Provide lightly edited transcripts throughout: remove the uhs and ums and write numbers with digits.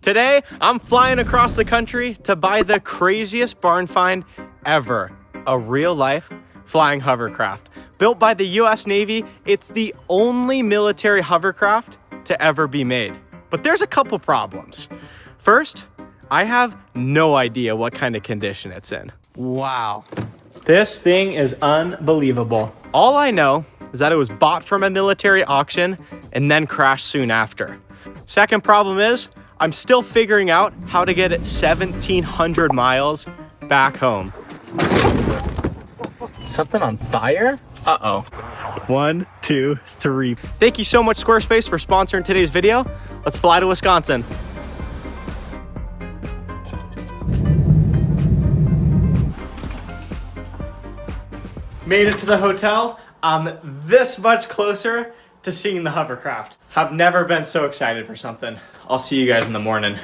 Today, I'm flying across the country to buy the craziest barn find ever. A real-life flying hovercraft. Built by the US Navy, it's the only military hovercraft to ever be made. But there's a couple problems. First, I have no idea what kind of condition it's in. Wow. This thing is unbelievable. All I know is that it was bought from a military auction and then crashed soon after. Second problem is, I'm still figuring out how to get it 1,700 miles back home. Something on fire? Uh-oh. 1, 2, 3. Thank you so much, Squarespace, for sponsoring today's video. Let's fly to Wisconsin. Made it to the hotel. I'm this much closer to seeing the hovercraft. I've never been so excited for something. I'll see you guys in the morning.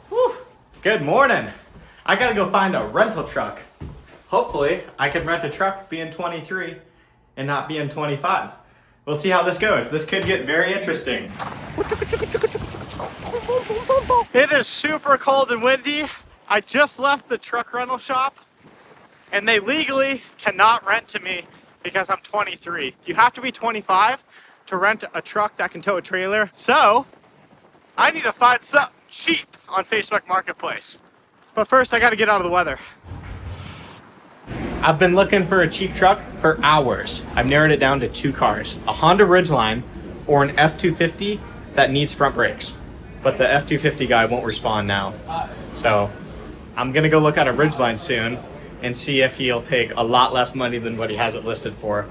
Whew. Good morning. I gotta go find a rental truck. Hopefully, I can rent a truck being 23 and not being 25. We'll see how this goes. This could get very interesting. It is super cold and windy. I just left the truck rental shop and they legally cannot rent to me because I'm 23. You have to be 25 to rent a truck that can tow a trailer. So I need to find something cheap on Facebook Marketplace. But first I gotta get out of the weather. I've been looking for a cheap truck for hours. I've narrowed it down to 2 cars, a Honda Ridgeline or an F-250 that needs front brakes. But the F-250 guy won't respond now. So I'm gonna go look at a Ridgeline soon and see if he'll take a lot less money than what he has it listed for.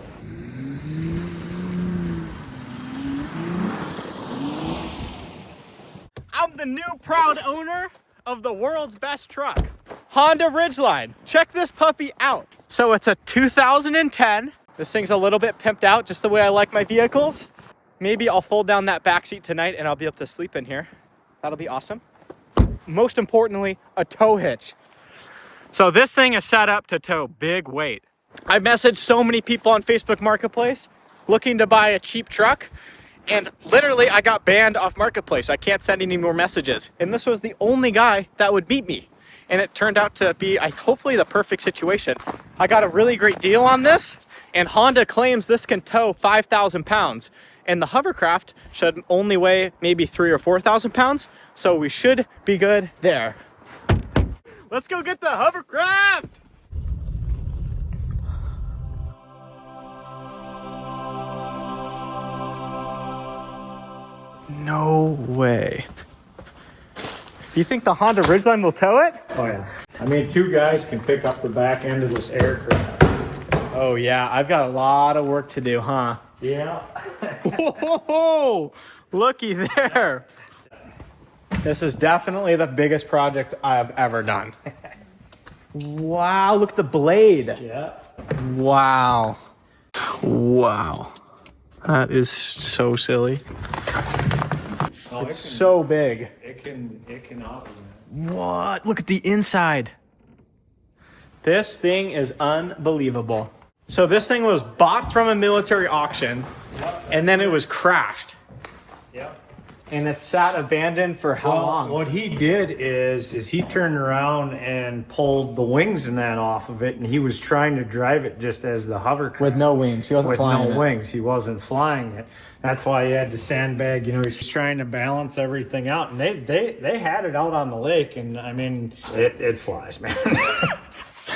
I'm the new proud owner of the world's best truck, Honda Ridgeline. Check this puppy out. So it's a 2010. This thing's a little bit pimped out, just the way I like my vehicles. Maybe I'll fold down that back seat tonight and I'll be able to sleep in here. That'll be awesome. Most importantly, a tow hitch. So this thing is set up to tow big weight. I messaged so many people on Facebook Marketplace looking to buy a cheap truck, and literally I got banned off Marketplace. I can't send any more messages. And this was the only guy that would meet me. And it turned out to be hopefully the perfect situation. I got a really great deal on this, and Honda claims this can tow 5,000 pounds. And the hovercraft should only weigh maybe 3,000 or 4,000 pounds. So we should be good there. Let's go get the hovercraft! No way. Do you think the Honda Ridgeline will tow it? Oh yeah. I mean, 2 guys can pick up the back end of this aircraft. Oh yeah, I've got a lot of work to do, huh? Yeah. Whoa, looky there. This is definitely the biggest project I've ever done. Wow, look at the blade. Yeah. Wow. Wow. That is so silly. Oh, it's so big. It can operate. What? Look at the inside. This thing is unbelievable. So this thing was bought from a military auction and then it was crashed. Yep. And it's sat abandoned for how long? What he did is he turned around and pulled the wings and that off of it, and he was trying to drive it just as the hovercraft. With no wings. He wasn't flying it. With no wings. He wasn't flying it. That's why he had to sandbag. You know, he's just trying to balance everything out. And they had it out on the lake, and I mean, it flies, man.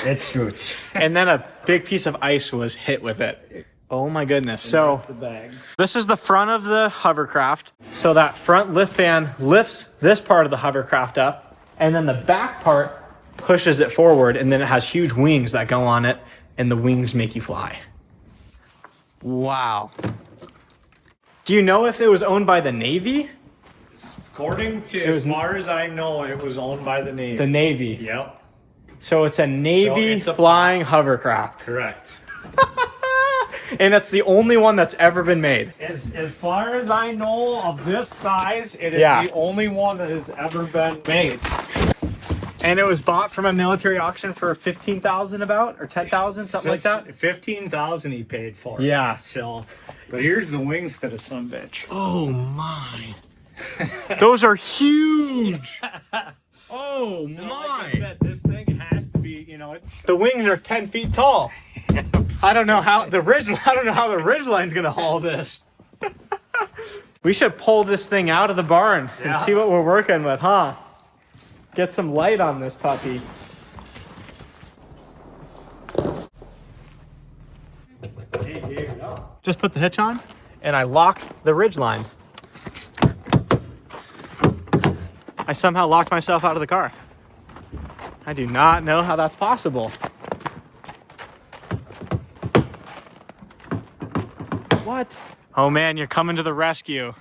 It scoots. And then a big piece of ice was hit with it. Oh my goodness. So this is the front of the hovercraft. So that front lift fan lifts this part of the hovercraft up, and then the back part pushes it forward, and then it has huge wings that go on it, and the wings make you fly. Wow. Do you know if it was owned by the Navy? According to, as far as I know, it was owned by the Navy. The Navy. Yep. So it's a Navy flying hovercraft. Correct. And it's the only one that's ever been made. As far as I know of this size, it is the only one that has ever been made. And it was bought from a military auction for $15,000 about, or $10,000, something like that. $15,000 he paid for it. Yeah. So, but here's the wings to the sumbitch. Oh my. Those are huge. Oh So my. like I said, this thing has to be, you know, The wings are 10 feet tall. I don't know how the ridgeline's gonna haul this. We should pull this thing out of the barn and see what we're working with, huh? Get some light on this puppy. hey, here you go. Just put the hitch on and I lock the ridgeline. I somehow locked myself out of the car. I do not know how that's possible. What? Oh man, you're coming to the rescue.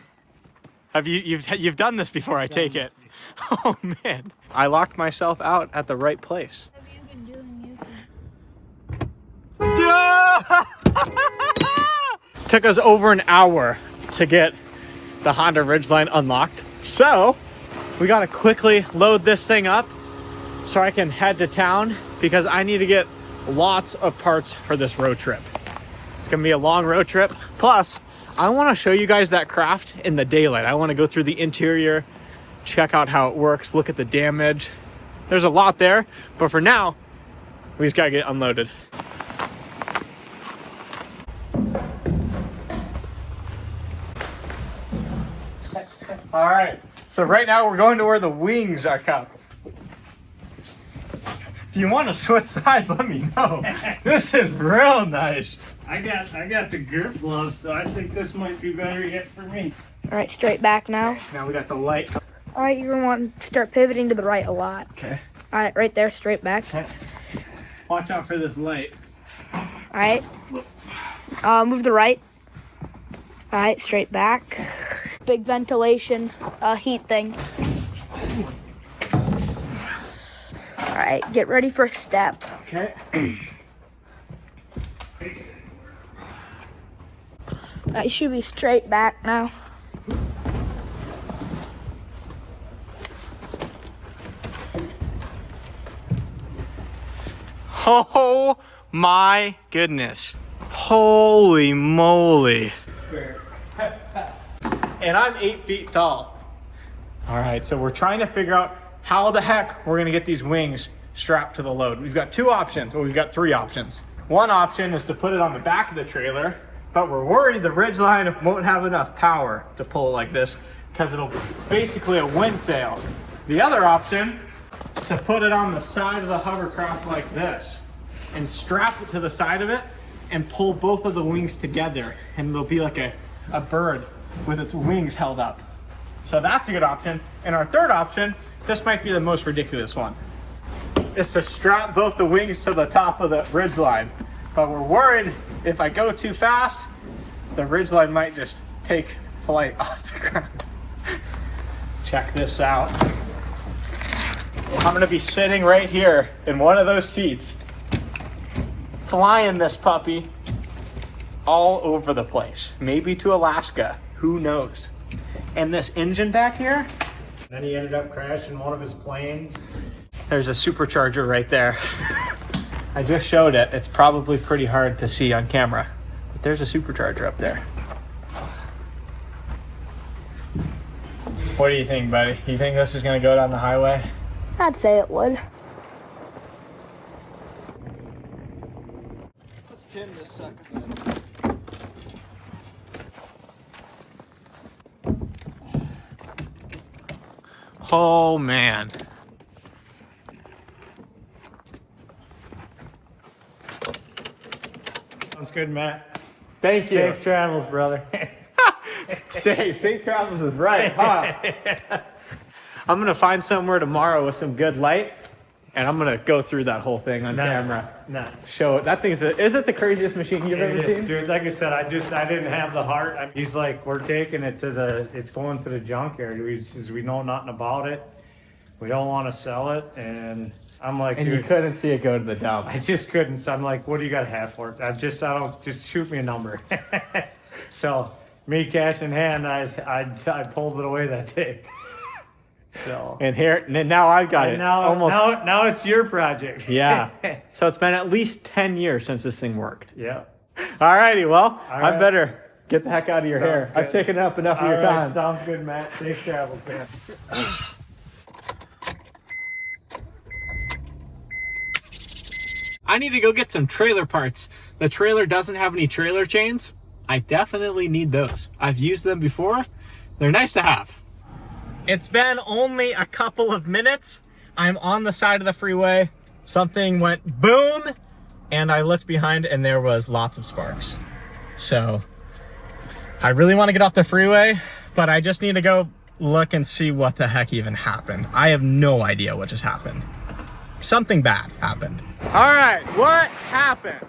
Have you've done this before, I take it. Oh man. I locked myself out at the right place. Have you been doing Took us over an hour to get the Honda Ridgeline unlocked. So we gotta quickly load this thing up so I can head to town because I need to get lots of parts for this road trip. It's gonna be a long road trip. Plus, I wanna show you guys that craft in the daylight. I wanna go through the interior, check out how it works, look at the damage. There's a lot there, but for now, we just gotta get unloaded. All right, so right now we're going to where the wings are cut. If you want to switch sides, let me know. This is real nice. I got the grip gloves, so I think this might be better yet for me. All right, straight back now. Now we got the light. All right, you're gonna want to start pivoting to the right a lot. Okay. All right, right there, straight back. Watch out for this light. All right. Move the right. All right, straight back. Big ventilation, heat thing. All right, get ready for a step. Okay. You should be straight back now. Oh my goodness. Holy moly. And I'm 8 feet tall. All right, so we're trying to figure out how the heck we're gonna get these wings strapped to the load. We've got two options, well, we've got three options. One option is to put it on the back of the trailer, but we're worried the Ridgeline won't have enough power to pull it like this because it's basically a wind sail. The other option is to put it on the side of the hovercraft like this and strap it to the side of it and pull both of the wings together, and it'll be like a bird with its wings held up. So that's a good option. And our third option, this might be the most ridiculous one, is to strap both the wings to the top of the Ridgeline. But we're worried if I go too fast, the Ridgeline might just take flight off the ground. Check this out. I'm gonna be sitting right here in one of those seats, flying this puppy all over the place, maybe to Alaska, who knows. And this engine back here, Then he ended up crashing one of his planes. there's a supercharger right there. I just showed it. It's probably pretty hard to see on camera, but there's a supercharger up there. What do you think, buddy? You think this is gonna go down the highway? I'd say it would. Let's pin this sucker. Oh man. Sounds good, Matt. Thank you. Safe travels, brother. Safe travels is right, huh? I'm gonna find somewhere tomorrow with some good light, and I'm gonna go through that whole thing on camera. Nice. Show it. That thing's is it the craziest machine you've ever seen? Dude, like I said, I didn't have the heart. He's like, we're taking it it's going to the junkyard. He says, we know nothing about it. We don't want to sell it. And I'm like, And dude, you couldn't see it go to the dump. I just couldn't. So I'm like, what do you got to have for it? Just shoot me a number. So me cash in hand, I pulled it away that day. So. And now I've got it. Now it's your project. Yeah. So it's been at least 10 years since this thing worked. Yeah. Alrighty, well, I right. better Get the heck out of your hair. Sounds good. I've taken up enough of All your right, time. sounds good, Matt. Safe travels, man. I need to go get some trailer parts. The trailer doesn't have any trailer chains. I definitely need those. I've used them before. They're nice to have. It's been only a couple of minutes. I'm on the side of the freeway. Something went boom, and I looked behind and there was lots of sparks. So I really want to get off the freeway, but I just need to go look and see what the heck even happened. I have no idea what just happened. Something bad happened. All right, what happened?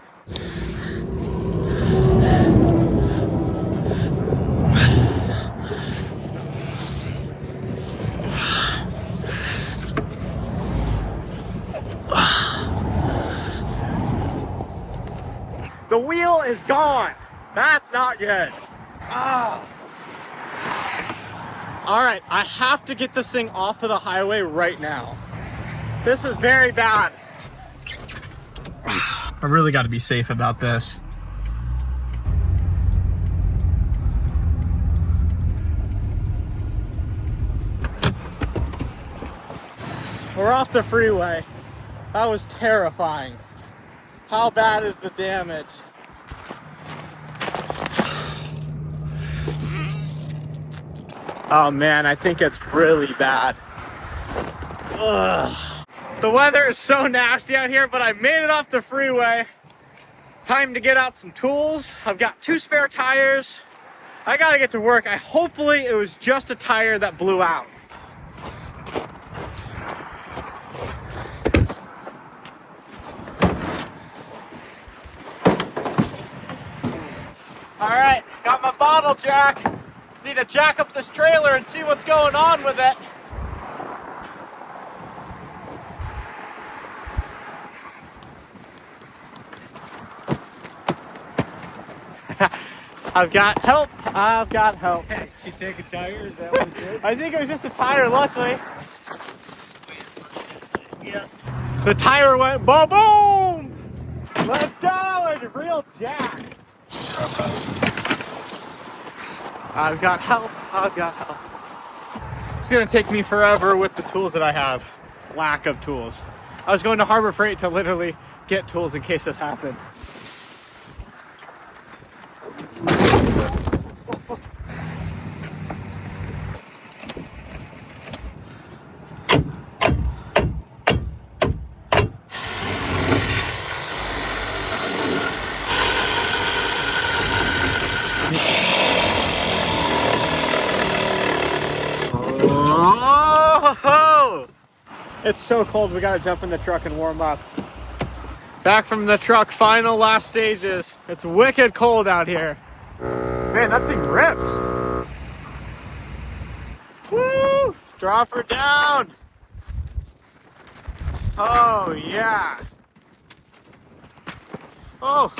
The wheel is gone. That's not good. Ah. All right, I have to get this thing off of the highway right now. This is very bad. I really got to be safe about this. We're off the freeway. That was terrifying. How bad is the damage? Oh man, I think it's really bad. Ugh. The weather is so nasty out here, but I made it off the freeway. Time to get out some tools. I've got 2 spare tires. I gotta get to work. Hopefully it was just a tire that blew out. All right, got my bottle jack. Need to jack up this trailer and see what's going on with it. I've got help. I've got help. Did you take a tire? Is that what it did? I think it was just a tire, luckily. Yeah. The tire went boom, boom. Let's go, it's a real jack. I've got help. I've got help. It's gonna take me forever with the tools that I have. Lack of tools. I was going to Harbor Freight to literally get tools in case this happened. Oh, it's so cold, we gotta jump in the truck and warm up. Back from the truck, final last stages. It's wicked cold out here. Man, that thing rips. Woo! Drop her down. Oh, yeah. Oh.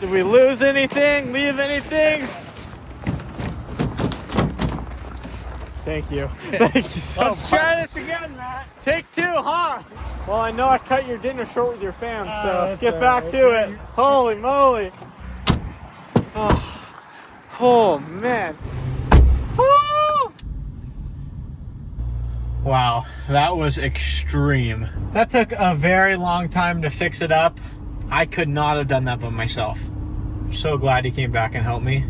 Did we lose anything? Leave anything? Thank you. Thank you so much. Let's try this again, Matt. Take 2, huh? Well, I know I cut your dinner short with your fam, so that's get all back right. to it. Holy moly. Oh man. Woo! Wow, that was extreme. That took a very long time to fix it up. I could not have done that by myself. I'm so glad he came back and helped me.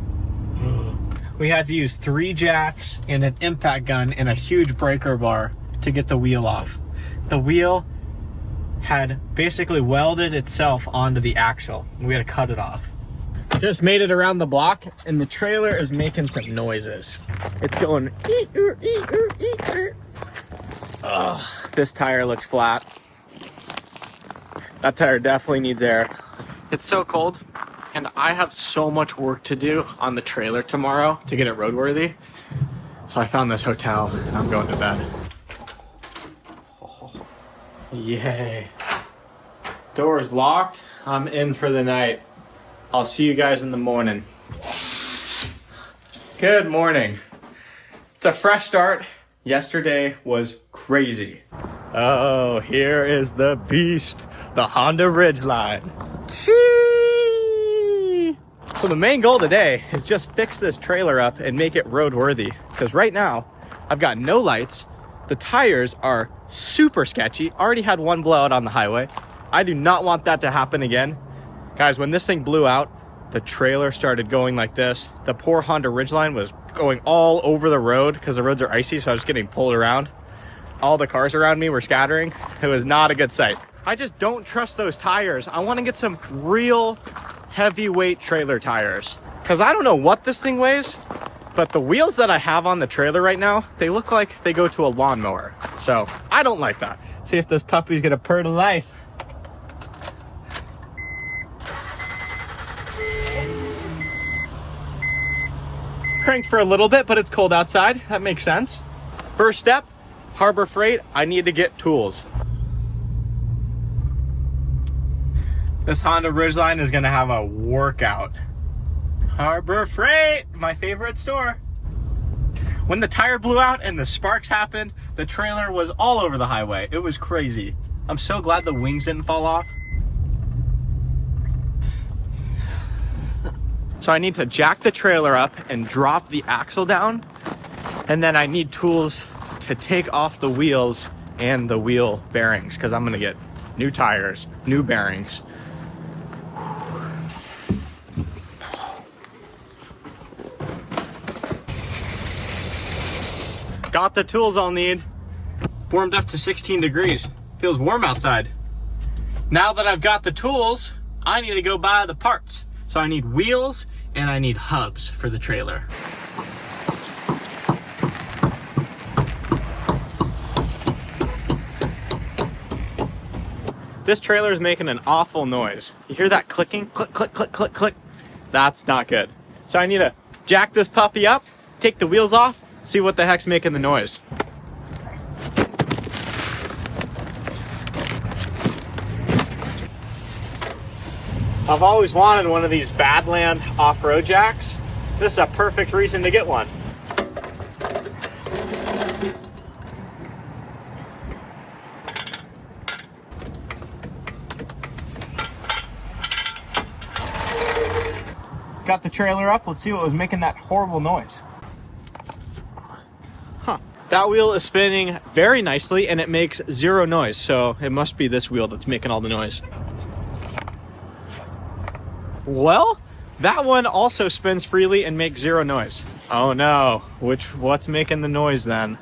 We had to use 3 jacks and an impact gun and a huge breaker bar to get the wheel off. The wheel had basically welded itself onto the axle. We had to cut it off. Just made it around the block and the trailer is making some noises. It's going. Ugh, this tire looks flat. That tire definitely needs air. It's so cold. And I have so much work to do on the trailer tomorrow to get it roadworthy. So I found this hotel and I'm going to bed. Oh, yay. Door's locked. I'm in for the night. I'll see you guys in the morning. Good morning. It's a fresh start. Yesterday was crazy. Oh, here is the beast, the Honda Ridgeline. Chee! So the main goal today is just fix this trailer up and make it roadworthy. Because right now, I've got no lights. The tires are super sketchy. Already had one blowout on the highway. I do not want that to happen again. Guys, when this thing blew out, the trailer started going like this. The poor Honda Ridgeline was going all over the road because the roads are icy, so I was getting pulled around. All the cars around me were scattering. It was not a good sight. I just don't trust those tires. I want to get some real heavyweight trailer tires because I don't know what this thing weighs, but the wheels that I have on the trailer right now, they look like they go to a lawnmower. So I don't like that. See if this puppy's gonna purr to life. Cranked for a little bit, but it's cold outside. That makes sense. First step, Harbor Freight, I need to get tools. This Honda Ridgeline is gonna have a workout. Harbor Freight, my favorite store. When the tire blew out and the sparks happened, the trailer was all over the highway. It was crazy. I'm so glad the wings didn't fall off. So I need to jack the trailer up and drop the axle down. And then I need tools to take off the wheels and the wheel bearings because I'm gonna get new tires, new bearings. Got the tools I'll need. Warmed up to 16 degrees. Feels warm outside. Now that I've got the tools, I need to go buy the parts. So I need wheels and I need hubs for the trailer. This trailer is making an awful noise. You hear that clicking? Click, click, click, click, click. That's not good. So I need to jack this puppy up, take the wheels off, see what the heck's making the noise. I've always wanted one of these Badland off-road jacks. This is a perfect reason to get one. Got the trailer up. Let's see what was making that horrible noise. Huh. That wheel is spinning very nicely and it makes zero noise. So it must be this wheel that's making all the noise. Well, that one also spins freely and makes zero noise. Oh no, what's making the noise then?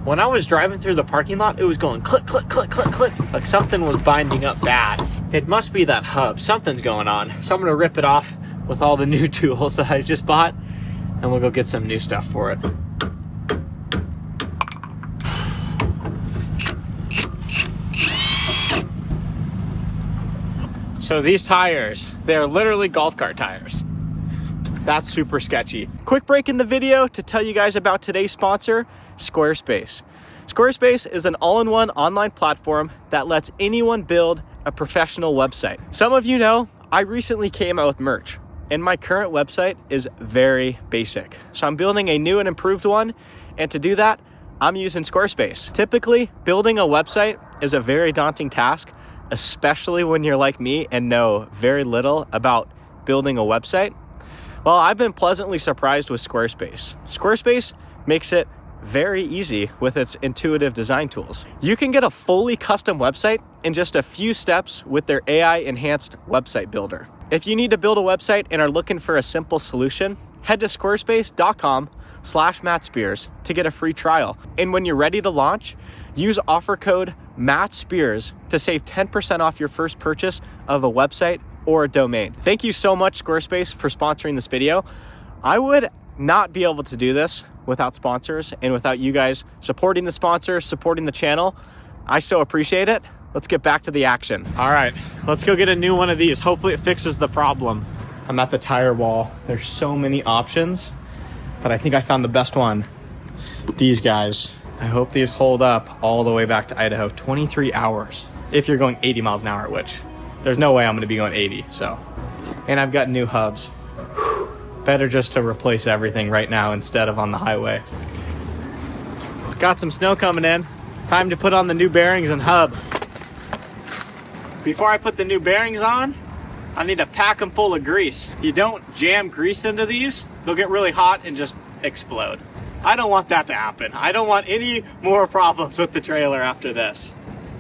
When I was driving through the parking lot, it was going click, click, click, click, click. Like something was binding up bad. It must be that hub, something's going on. So I'm gonna rip it off with all the new tools that I just bought and we'll go get some new stuff for it. So these tires, they're literally golf cart tires. That's super sketchy. Quick break in the video to tell you guys about today's sponsor, Squarespace. Squarespace is an all-in-one online platform that lets anyone build a professional website. Some of you know, I recently came out with merch and my current website is very basic. So I'm building a new and improved one. And to do that, I'm using Squarespace. Typically, building a website is a very daunting task, especially when you're like me and know very little about building a website. Well, I've been pleasantly surprised with Squarespace. Squarespace makes it very easy with its intuitive design tools. You can get a fully custom website in just a few steps with their AI enhanced website builder. If you need to build a website and are looking for a simple solution, head to squarespace.com/MattSpears to get a free trial. And when you're ready to launch, use offer code MattSpears to save 10% off your first purchase of a website or a domain. Thank you so much, Squarespace, for sponsoring this video. I would not be able to do this without sponsors and without you guys supporting the sponsors, supporting the channel. I so appreciate it. Let's get back to the action. All right, let's go get a new one of these. Hopefully it fixes the problem. I'm at the tire wall. There's so many options, but I think I found the best one. These guys. I hope these hold up all the way back to Idaho. 23 hours if you're going 80 miles an hour, which there's no way I'm gonna be going 80, so. And I've got new hubs. Whew. Better just to replace everything right now instead of on the highway. Got some snow coming in. Time to put on the new bearings and hub. Before I put the new bearings on, I need to pack them full of grease. If you don't jam grease into these, they'll get really hot and just explode. I don't want that to happen. I don't want any more problems with the trailer after this.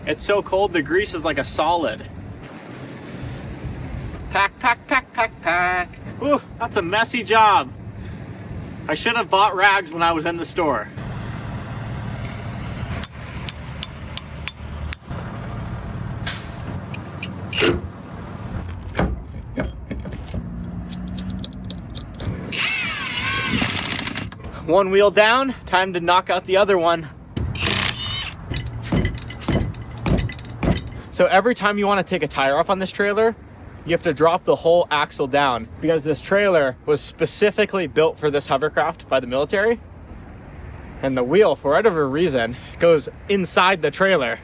It's so cold, the grease is like a solid. Pack, pack, pack, pack, pack. Ooh, that's a messy job. I should have bought rags when I was in the store. One wheel down, time to knock out the other one. So every time you want to take a tire off on this trailer, you have to drop the whole axle down because this trailer was specifically built for this hovercraft by the military. And the wheel, for whatever reason, goes inside the trailer.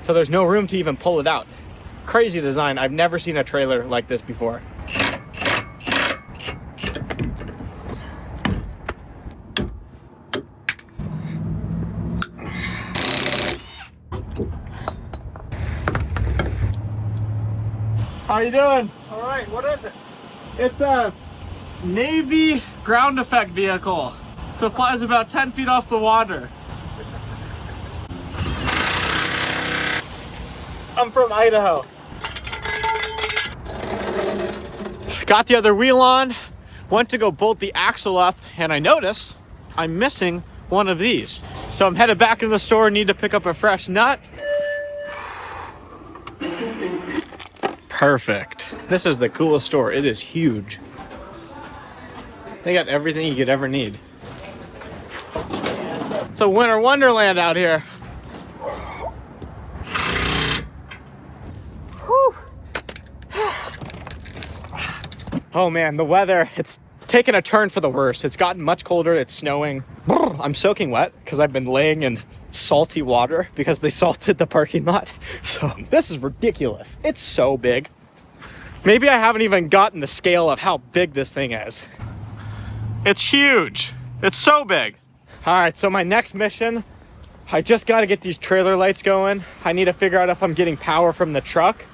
So there's no room to even pull it out. Crazy design. I've never seen a trailer like this before. How you doing? All right, what is it? It's a Navy ground effect vehicle. So it flies about 10 feet off the water. I'm from Idaho. Got the other wheel on, went to go bolt the axle up, and I noticed I'm missing one of these. So I'm headed back into the store, need to pick up a fresh nut. Perfect. This is the coolest store. It is huge. They got everything you could ever need. It's a winter wonderland out here. Whew. Oh man, the weather, it's taken a turn for the worse. It's gotten much colder, it's snowing. I'm soaking wet because I've been laying in salty water because they salted the parking lot. So this is ridiculous. It's so big. Maybe I haven't even gotten the scale of how big this thing is. It's huge. It's so big. All right, so my next mission, I just got to get these trailer lights going. I need to figure out if I'm getting power from the truck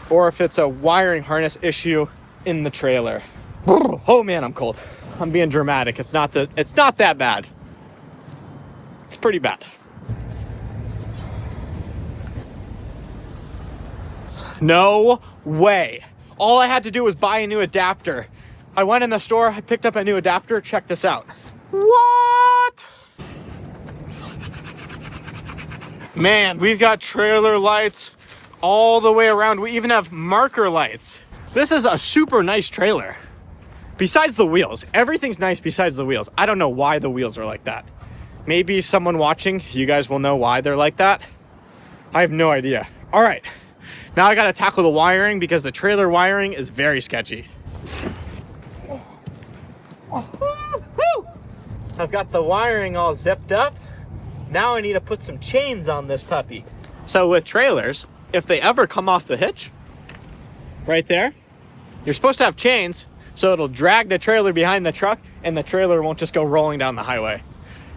or if it's a wiring harness issue in the trailer. Oh man, I'm cold. I'm being dramatic. It's not that bad. It's pretty bad. No way. All I had to do was buy a new adapter. I went in the store, I picked up a new adapter. Check this out. What? Man, we've got trailer lights all the way around. We even have marker lights. This is a super nice trailer. Besides the wheels, everything's nice besides the wheels. I don't know why the wheels are like that. Maybe someone watching, you guys will know why they're like that. I have no idea. All right, now I gotta tackle the wiring because the trailer wiring is very sketchy. I've got the wiring all zipped up. Now I need to put some chains on this puppy. So with trailers, if they ever come off the hitch, right there, you're supposed to have chains so it'll drag the trailer behind the truck and the trailer won't just go rolling down the highway.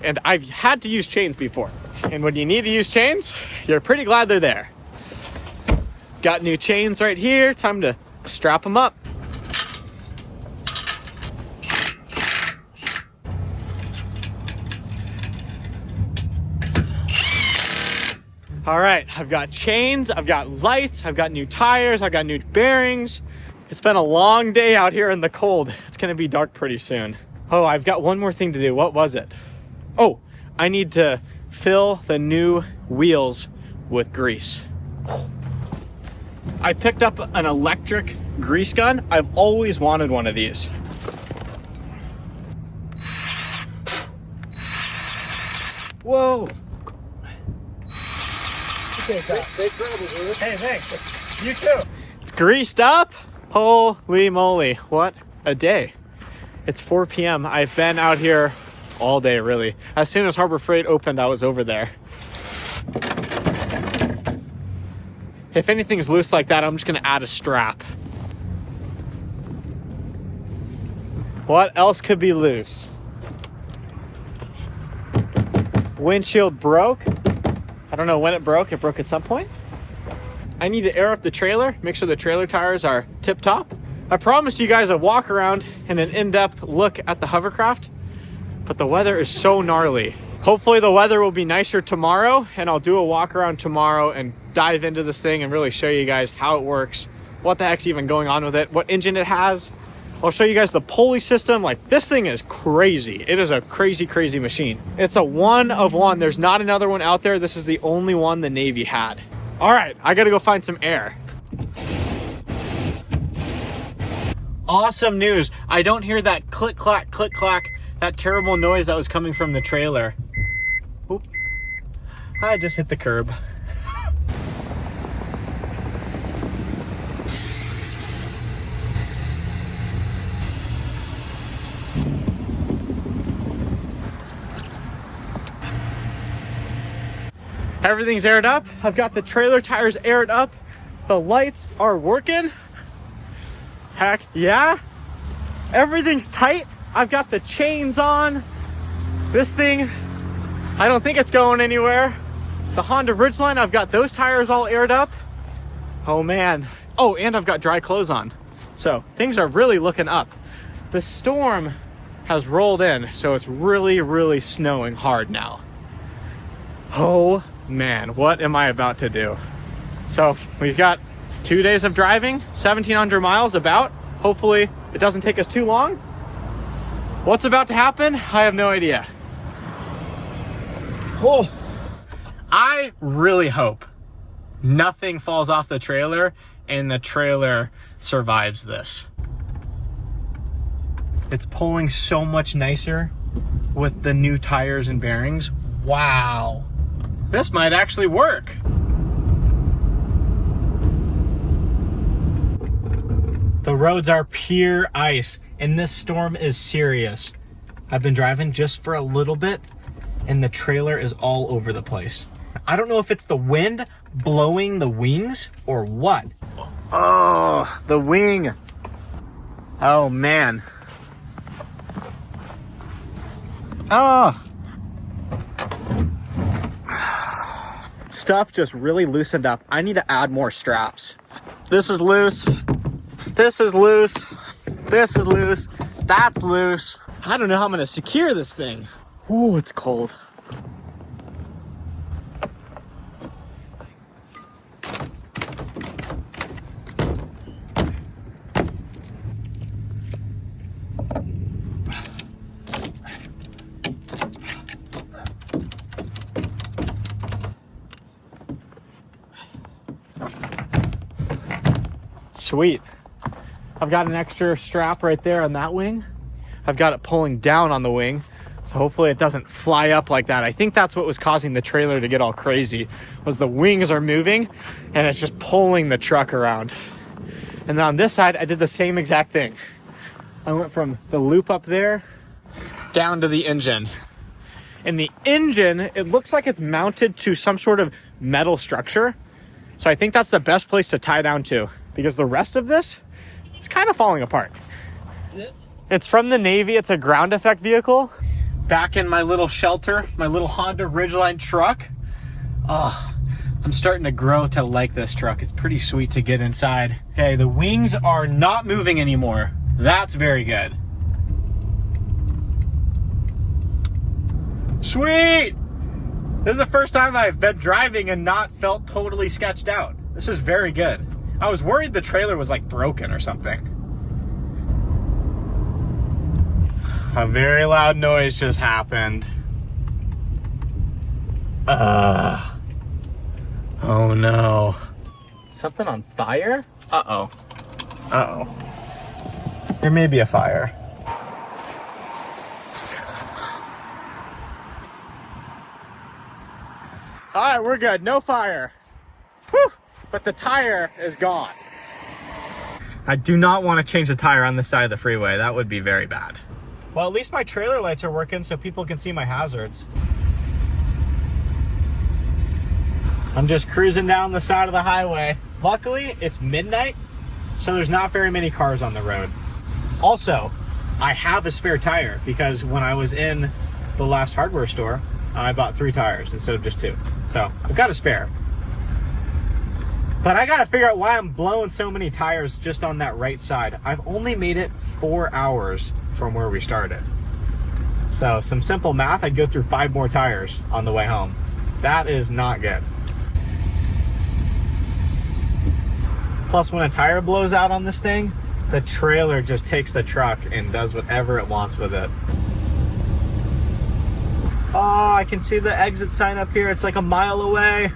And I've had to use chains before. And when you need to use chains, you're pretty glad they're there. Got new chains right here. Time to strap them up. All right, I've got chains, I've got lights, I've got new tires, I've got new bearings. It's been a long day out here in the cold. It's gonna be dark pretty soon. Oh, I've got one more thing to do. What was it? Oh, I need to fill the new wheels with grease. I picked up an electric grease gun. I've always wanted one of these. Whoa. Hey, thanks. You too. It's greased up. Holy moly, what a day. It's 4 p.m. I've been out here all day, really. As soon as Harbor Freight opened, I was over there. If anything's loose like that, I'm just gonna add a strap. What else could be loose? Windshield broke. I don't know when it broke. It broke at some point. I need to air up the trailer, make sure the trailer tires are tip top. I promised you guys a walk around and an in-depth look at the Hovercraft, but the weather is so gnarly. Hopefully the weather will be nicer tomorrow, and I'll do a walk around tomorrow and dive into this thing and really show you guys how it works, what the heck's even going on with it, what engine it has. I'll show you guys the pulley system. Like, this thing is crazy. It is a crazy, crazy machine. It's a one of one. There's not another one out there. This is the only one the Navy had. All right, I gotta go find some air. Awesome news. I don't hear that click, clack, that terrible noise that was coming from the trailer. Oop. I just hit the curb. Everything's aired up. I've got the trailer tires aired up. The lights are working. Heck yeah. Everything's tight. I've got the chains on. This thing, I don't think it's going anywhere. The Honda Ridgeline, I've got those tires all aired up. Oh man. Oh, and I've got dry clothes on. So things are really looking up. The storm has rolled in, so it's really, really snowing hard now. Oh man, what am I about to do? So we've got 2 days of driving, 1,700 miles about. Hopefully it doesn't take us too long. What's about to happen? I have no idea. Oh, I really hope nothing falls off the trailer and the trailer survives this. It's pulling so much nicer with the new tires and bearings. Wow. This might actually work. The roads are pure ice, and this storm is serious. I've been driving just for a little bit, and the trailer is all over the place. I don't know if it's the wind blowing the wings or what. Oh, the wing. Oh, man. Oh. Stuff just really loosened up. I need to add more straps. This is loose. This is loose. This is loose. That's loose. I don't know how I'm gonna secure this thing. Ooh, it's cold. Sweet. I've got an extra strap right there on that wing. I've got it pulling down on the wing, so hopefully it doesn't fly up like that. I think that's what was causing the trailer to get all crazy, was the wings are moving and it's just pulling the truck around. And then on this side, I did the same exact thing. I went from the loop up there down to the engine. And the engine, it looks like it's mounted to some sort of metal structure. So I think that's the best place to tie down to, because the rest of this is kind of falling apart. Is it? It's from the Navy. It's a ground effect vehicle. Back in my little shelter, my little Honda Ridgeline truck. Oh, I'm starting to grow to like this truck. It's pretty sweet to get inside. Okay, the wings are not moving anymore. That's very good. Sweet! This is the first time I've been driving and not felt totally sketched out. This is very good. I was worried the trailer was like broken or something. A very loud noise just happened. Oh no. Something on fire? Uh-oh. Uh-oh. There may be a fire. All right, we're good. No fire. Whew. But the tire is gone. I do not want to change the tire on this side of the freeway. That would be very bad. Well, at least my trailer lights are working so people can see my hazards. I'm just cruising down the side of the highway. Luckily, it's midnight, so there's not very many cars on the road. Also, I have a spare tire because when I was in the last hardware store, I bought 3 tires instead of just 2. So I've got a spare. But I gotta figure out why I'm blowing so many tires just on that right side. I've only made it 4 hours from where we started. So some simple math, I'd go through 5 more tires on the way home. That is not good. Plus, when a tire blows out on this thing, the trailer just takes the truck and does whatever it wants with it. Oh, I can see the exit sign up here. It's like a mile away.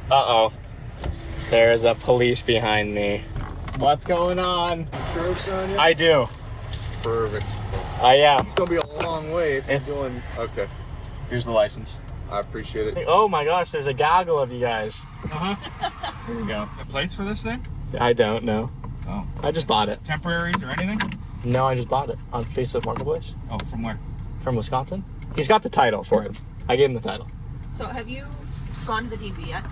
Uh-oh. There's a police behind me. What's going on? Insurance on you? I do. Perfect. Yeah. It's gonna be a long way if It's- you're doing. Okay, Here's the license. I appreciate it. Oh my gosh, there's a gaggle of you guys. Here we go. The plates for this thing? I don't know. Oh. I just bought it. Temporaries or anything? No, I just bought it on Facebook Marketplace Oh, from where? from Wisconsin. He's got the title for it. I gave him the title. So have you gone to the DMV yet?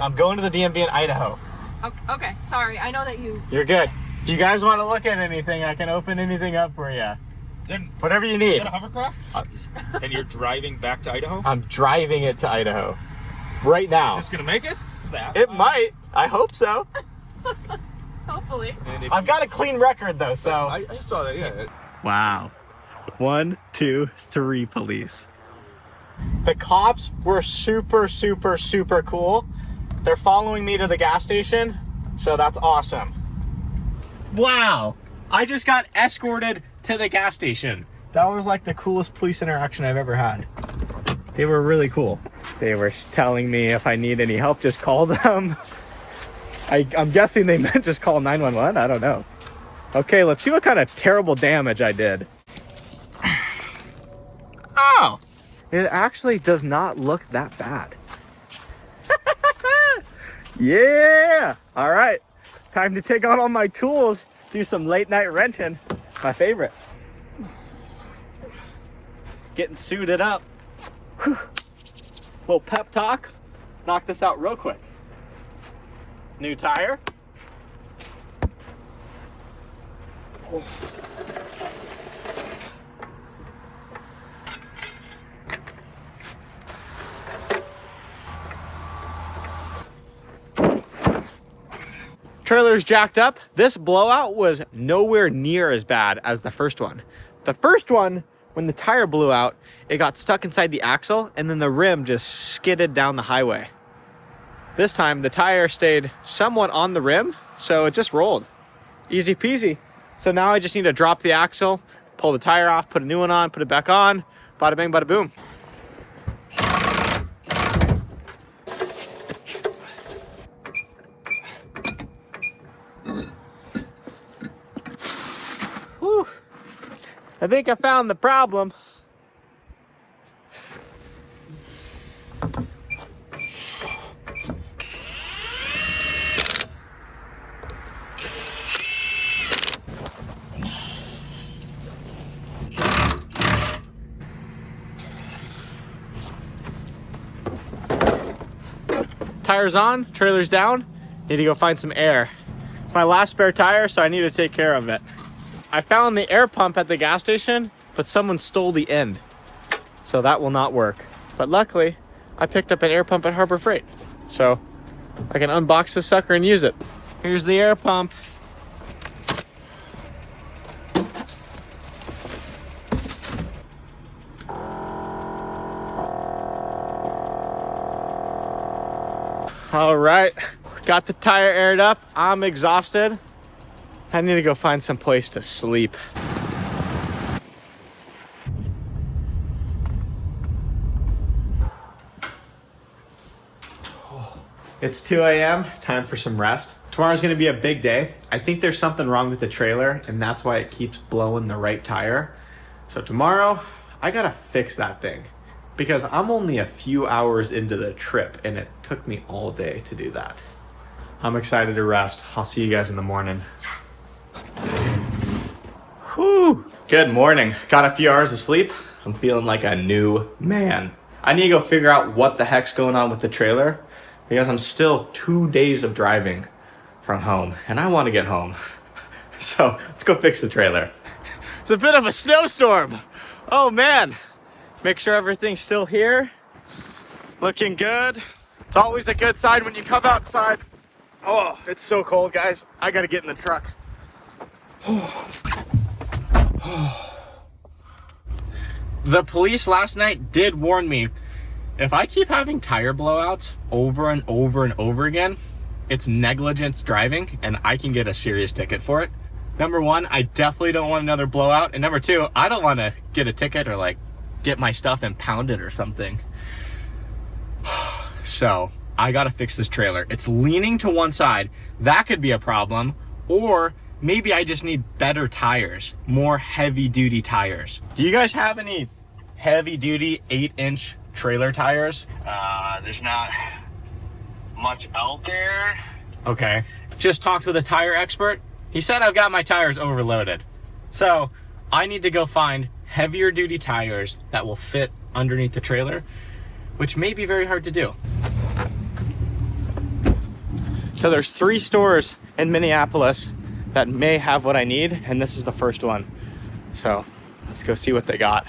I'm going to the DMV in Idaho. Oh, okay, sorry. I know that you. You're good. If you guys want to look at anything, I can open anything up for you. Then Whatever you is need. that a hovercraft? And you're driving back to Idaho? I'm driving it to Idaho right now. Is this gonna make it? It might. I hope so. Hopefully. I've got a clean record though, so. I saw that. Yeah. Wow. 1, 2, 3 police. The cops were super, super, super cool. They're following me to the gas station, so that's awesome. Wow. I just got escorted to the gas station. That was like the coolest police interaction I've ever had. They were really cool. They were telling me if I need any help, just call them. I'm guessing they meant just call 911. I don't know. Okay, let's see what kind of terrible damage I did. Oh, it actually does not look that bad. Yeah. All right. Time to take out all my tools, do some late night renting. My favorite. Getting suited up. Whew. Little pep talk. Knock this out real quick. New tire. Oh. Trailer's jacked up. This blowout was nowhere near as bad as the first one. The first one, when the tire blew out, it got stuck inside the axle and then the rim just skidded down the highway. This time the tire stayed somewhat on the rim, so it just rolled. Easy peasy. So now I just need to drop the axle, pull the tire off, put a new one on, put it back on, bada bing, bada boom. Whew. I think I found the problem. Tires on, trailer's down. Need to go find some air. It's my last spare tire, so I need to take care of it. I found the air pump at the gas station, but someone stole the end. So that will not work. But luckily, I picked up an air pump at Harbor Freight. So I can unbox this sucker and use it. Here's the air pump. All right, got the tire aired up. I'm exhausted. I need to go find some place to sleep. It's 2 a.m., time for some rest. Tomorrow's gonna be a big day. I think there's something wrong with the trailer and that's why it keeps blowing the right tire. So tomorrow, I gotta fix that thing because I'm only a few hours into the trip and it took me all day to do that. I'm excited to rest. I'll see you guys in the morning. Whew. Good morning. Got a few hours of sleep. I'm feeling like a new man. I need to go figure out what the heck's going on with the trailer because I'm still 2 days of driving from home and I want to get home. So let's go fix the trailer. It's a bit of a snowstorm. Oh man. Make sure everything's still here. Looking good. It's always a good sign when you come outside. Oh, it's so cold, guys. I gotta get in the truck. The police last night did warn me, if I keep having tire blowouts over and over and over again, it's negligence driving and I can get a serious ticket for it. Number one, I definitely don't want another blowout. And number two, I don't want to get a ticket or like get my stuff impounded or something. So I gotta fix this trailer. It's leaning to one side. That could be a problem. Or maybe I just need better tires, more heavy duty tires. Do you guys have any heavy duty 8-inch trailer tires? There's not much out there. Okay. Just talked with a tire expert. He said I've got my tires overloaded. So I need to go find heavier duty tires that will fit underneath the trailer, which may be very hard to do. So there's 3 stores in Minneapolis that may have what I need, and this is the first one. So let's go see what they got.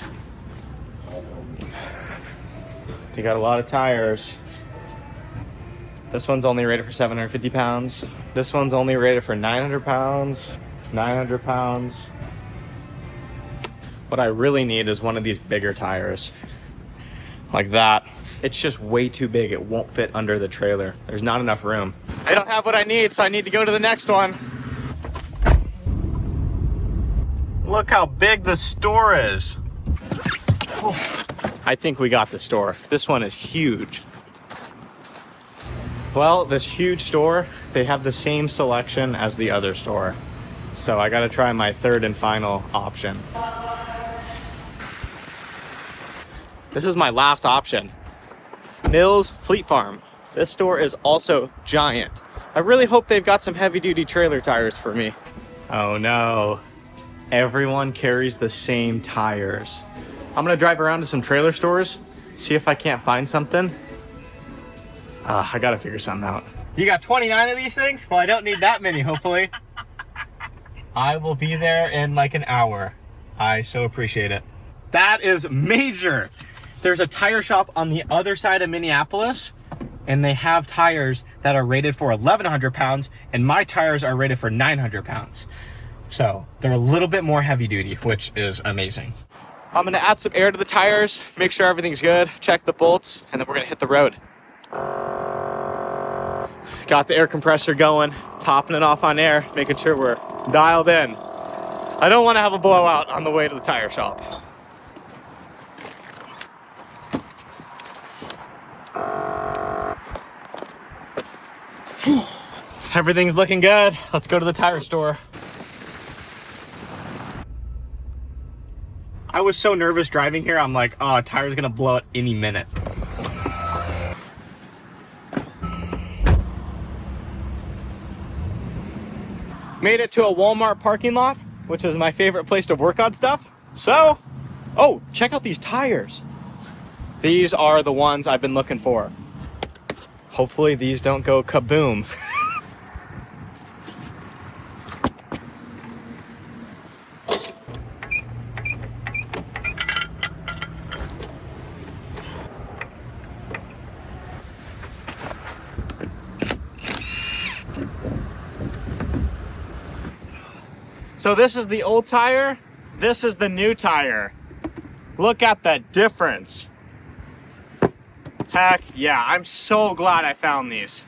They got a lot of tires. This one's only rated for 750 pounds. This one's only rated for 900 pounds, 900 pounds. What I really need is one of these bigger tires, like that. It's just way too big. It won't fit under the trailer. There's not enough room. I don't have what I need, so I need to go to the next one. Look how big the store is. Oh, I think we got the store. This one is huge. Well, this huge store, they have the same selection as the other store. So I gotta try my third and final option. This is my last option. Mills Fleet Farm. This store is also giant. I really hope they've got some heavy duty trailer tires for me. Oh no. Everyone carries the same tires. I'm gonna drive around to some trailer stores, see if I can't find something. I gotta figure something out. You got 29 of these things? Well, I don't need that many, hopefully. I will be there in like an hour. I so appreciate it. That is major. There's a tire shop on the other side of Minneapolis, and they have tires that are rated for 1,100 pounds, and my tires are rated for 900 pounds. So they're a little bit more heavy duty, which is amazing. I'm gonna add some air to the tires, make sure everything's good, check the bolts, and then we're gonna hit the road. Got the air compressor going, topping it off on air, making sure we're dialed in. I don't wanna have a blowout on the way to the tire shop. Everything's looking good. Let's go to the tire store. I was so nervous driving here. I'm like, oh, a tire's gonna blow at any minute. Made it to a Walmart parking lot, which is my favorite place to work on stuff. So, oh, check out these tires. These are the ones I've been looking for. Hopefully these don't go kaboom. So this is the old tire, this is the new tire. Look at the difference. Heck yeah, I'm so glad I found these.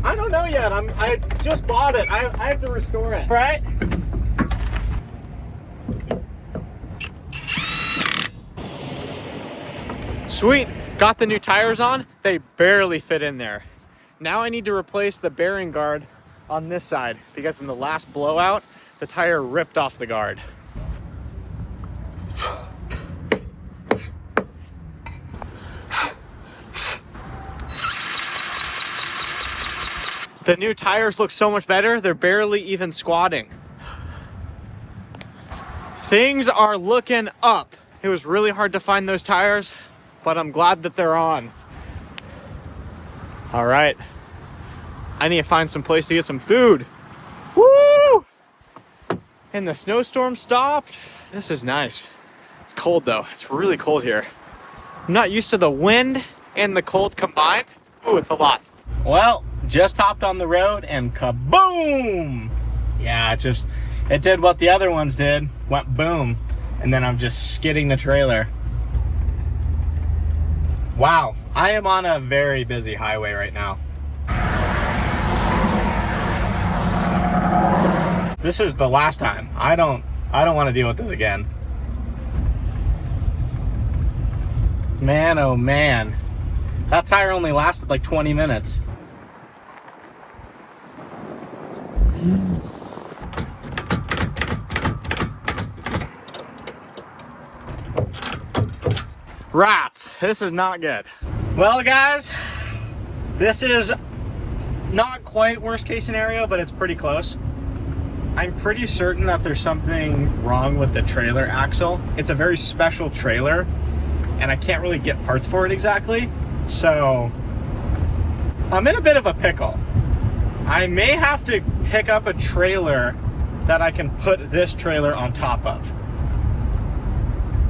I don't know yet, I just bought it. I have to restore it, right? Sweet, got the new tires on. They barely fit in there. Now I need to replace the bearing guard on this side because in the last blowout, the tire ripped off the guard. The new tires look so much better. They're barely even squatting. Things are looking up. It was really hard to find those tires, but I'm glad that they're on. All right. I need to find some place to get some food. Woo! And the snowstorm stopped. This is nice. It's cold though. It's really cold here. I'm not used to the wind and the cold combined. Ooh, it's a lot. Well, just hopped on the road and kaboom! Yeah, it did what the other ones did. Went boom. And then I'm just skidding the trailer. Wow, I am on a very busy highway right now. This is the last time. I don't want to deal with this again. Man, oh man. That tire only lasted like 20 minutes. Rats, this is not good. Well guys, this is not quite worst case scenario, but it's pretty close. I'm pretty certain that there's something wrong with the trailer axle. It's a very special trailer and I can't really get parts for it exactly. So I'm in a bit of a pickle. I may have to pick up a trailer that I can put this trailer on top of.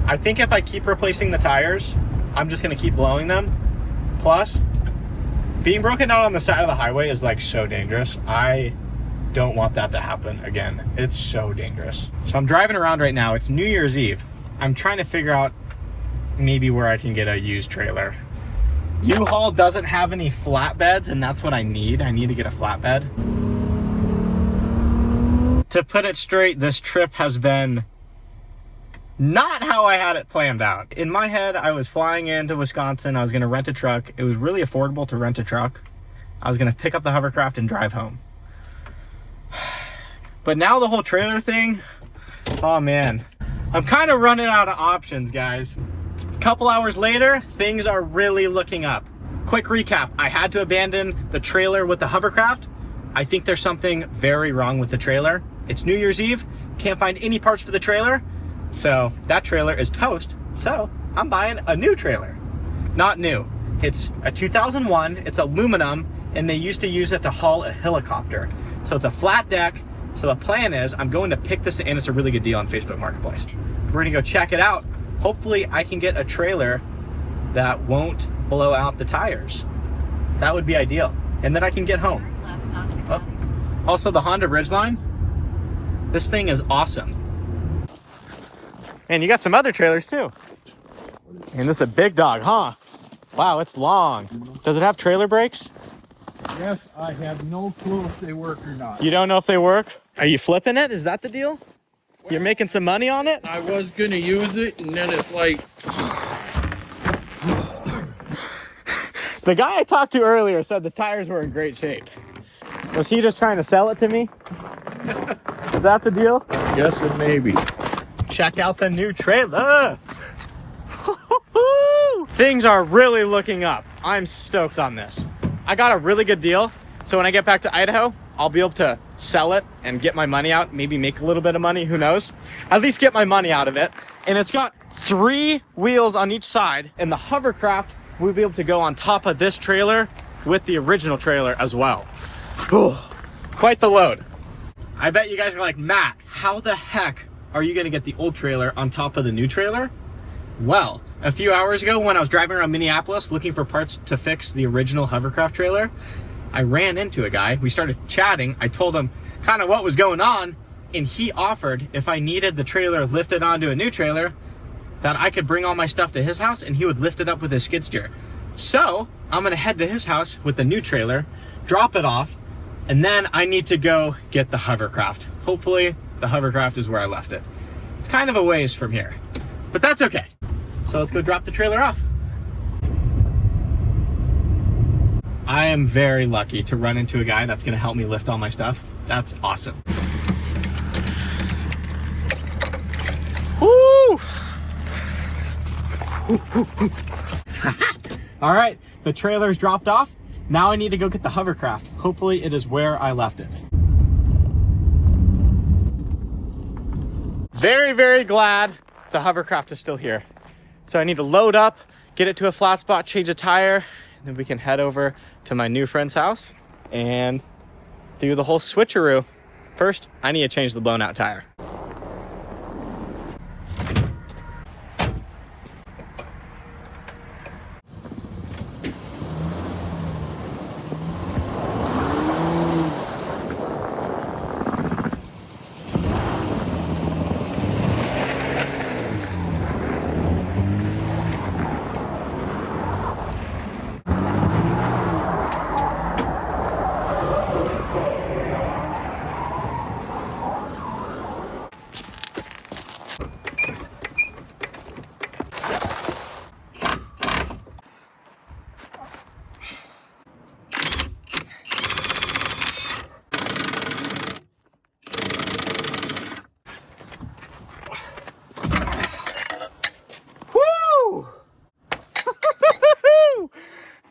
I think if I keep replacing the tires, I'm just gonna keep blowing them. Plus, being broken down on the side of the highway is like so dangerous. I don't want that to happen again. It's so dangerous. So I'm driving around right now. It's New Year's Eve. I'm trying to figure out maybe where I can get a used trailer. U-Haul doesn't have any flatbeds, and that's what I need. I need to get a flatbed. To put it straight, this trip has been not how I had it planned out. In my head, I was flying into Wisconsin. I was gonna rent a truck. It was really affordable to rent a truck. I was gonna pick up the Hovercraft and drive home. But now the whole trailer thing, oh man. I'm kind of running out of options, guys. A couple hours later, things are really looking up. Quick recap, I had to abandon the trailer with the Hovercraft. I think there's something very wrong with the trailer. It's New Year's Eve, can't find any parts for the trailer. So that trailer is toast. So I'm buying a new trailer. Not new. It's a 2001, it's aluminum, and they used to use it to haul a helicopter. So it's a flat deck. So the plan is I'm going to pick this, and it's a really good deal on Facebook Marketplace. We're gonna go check it out. Hopefully I can get a trailer that won't blow out the tires. That would be ideal. And then I can get home. Oh. Also the Honda Ridgeline. This thing is awesome. And you got some other trailers too. And this is a big dog, huh? Wow, it's long. Does it have trailer brakes? Yes, I have no clue if they work or not. You don't know if they work? Are you flipping it? Is that the deal? You're making some money on it? I was gonna use it, and then it's like... The guy I talked to earlier said the tires were in great shape. Was he just trying to sell it to me? Is that the deal? Yes, and maybe. Check out the new trailer. Things are really looking up. I'm stoked on this. I got a really good deal. So when I get back to Idaho, I'll be able to sell it and get my money out, maybe make a little bit of money, who knows? At least get my money out of it. And it's got 3 wheels on each side, and the Hovercraft will be able to go on top of this trailer with the original trailer as well. Quite the load. I bet you guys are like, Matt, how the heck are you gonna get the old trailer on top of the new trailer? Well, a few hours ago when I was driving around Minneapolis looking for parts to fix the original Hovercraft trailer, I ran into a guy. We started chatting. I told him kind of what was going on, and he offered if I needed the trailer lifted onto a new trailer, that I could bring all my stuff to his house and he would lift it up with his skid steer. So I'm gonna head to his house with the new trailer, drop it off, and then I need to go get the Hovercraft. Hopefully the Hovercraft is where I left it. It's kind of a ways from here, but that's okay. So let's go drop the trailer off. I am very lucky to run into a guy that's gonna help me lift all my stuff. That's awesome. Woo! All right, the trailer's dropped off. Now I need to go get the Hovercraft. Hopefully it is where I left it. Very, very glad the Hovercraft is still here. So I need to load up, get it to a flat spot, change a tire, and then we can head over to my new friend's house and do the whole switcheroo. First, I need to change the blown out tire.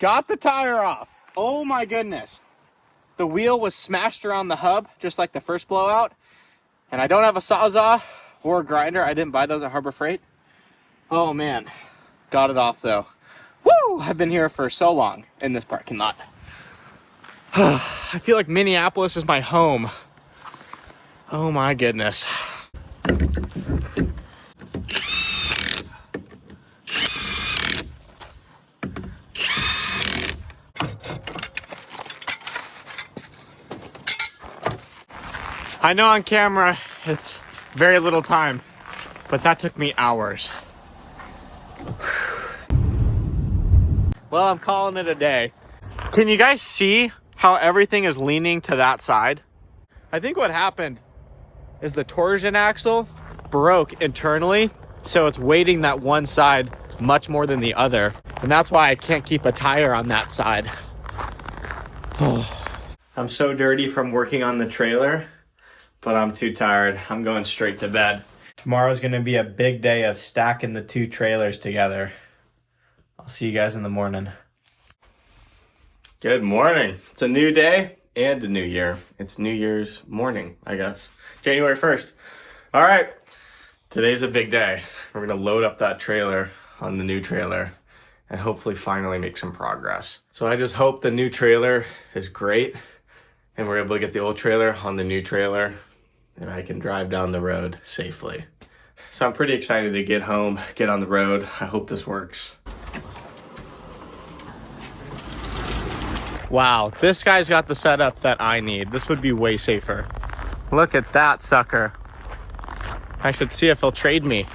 Got the tire off. Oh my goodness. The wheel was smashed around the hub, just like the first blowout. And I don't have a Sawzall or a grinder. I didn't buy those at Harbor Freight. Oh man, got it off though. Woo! I've been here for so long in this parking lot. I feel like Minneapolis is my home. Oh my goodness. I know on camera it's very little time, but that took me hours. Well, I'm calling it a day. Can you guys see how everything is leaning to that side? I think what happened is the torsion axle broke internally, so it's weighting that one side much more than the other. And that's why I can't keep a tire on that side. I'm so dirty from working on the trailer, but I'm too tired. I'm going straight to bed. Tomorrow's gonna be a big day of stacking the two trailers together. I'll see you guys in the morning. Good morning. It's a new day and a new year. It's New Year's morning, I guess. January 1st. All right, today's a big day. We're gonna load up that trailer on the new trailer and hopefully finally make some progress. So I just hope the new trailer is great and we're able to get the old trailer on the new trailer and I can drive down the road safely. So I'm pretty excited to get home, get on the road. I hope this works. Wow, this guy's got the setup that I need. This would be way safer. Look at that sucker. I should see if he'll trade me.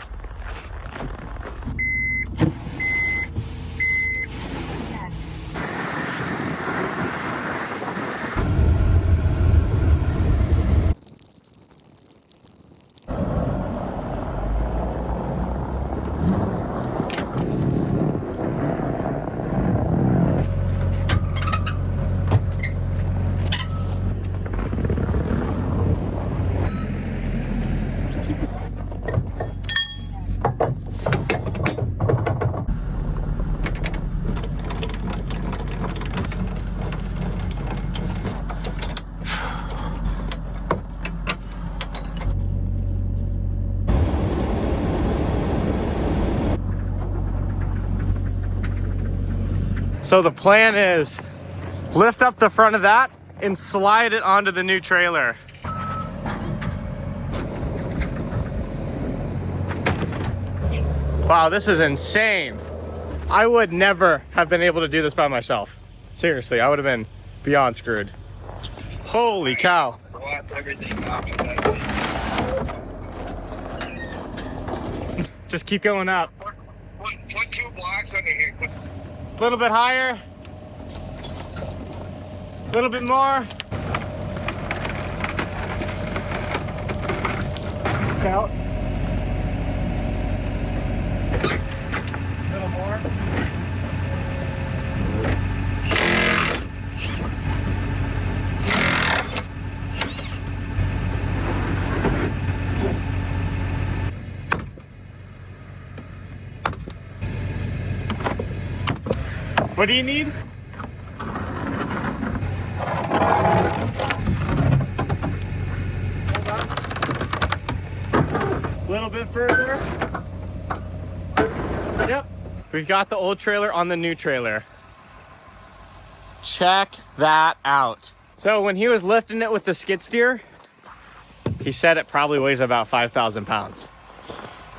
So the plan is lift up the front of that and slide it onto the new trailer. Wow, this is insane. I would never have been able to do this by myself. Seriously, I would have been beyond screwed. Holy cow. Just keep going up. Put 2 blocks under here. A little bit higher. A little bit more. Out. A little more. What do you need? Hold on. A little bit further. We've got the old trailer on the new trailer. Check that out. So when he was lifting it with the skid steer, he said it probably weighs about 5,000 pounds.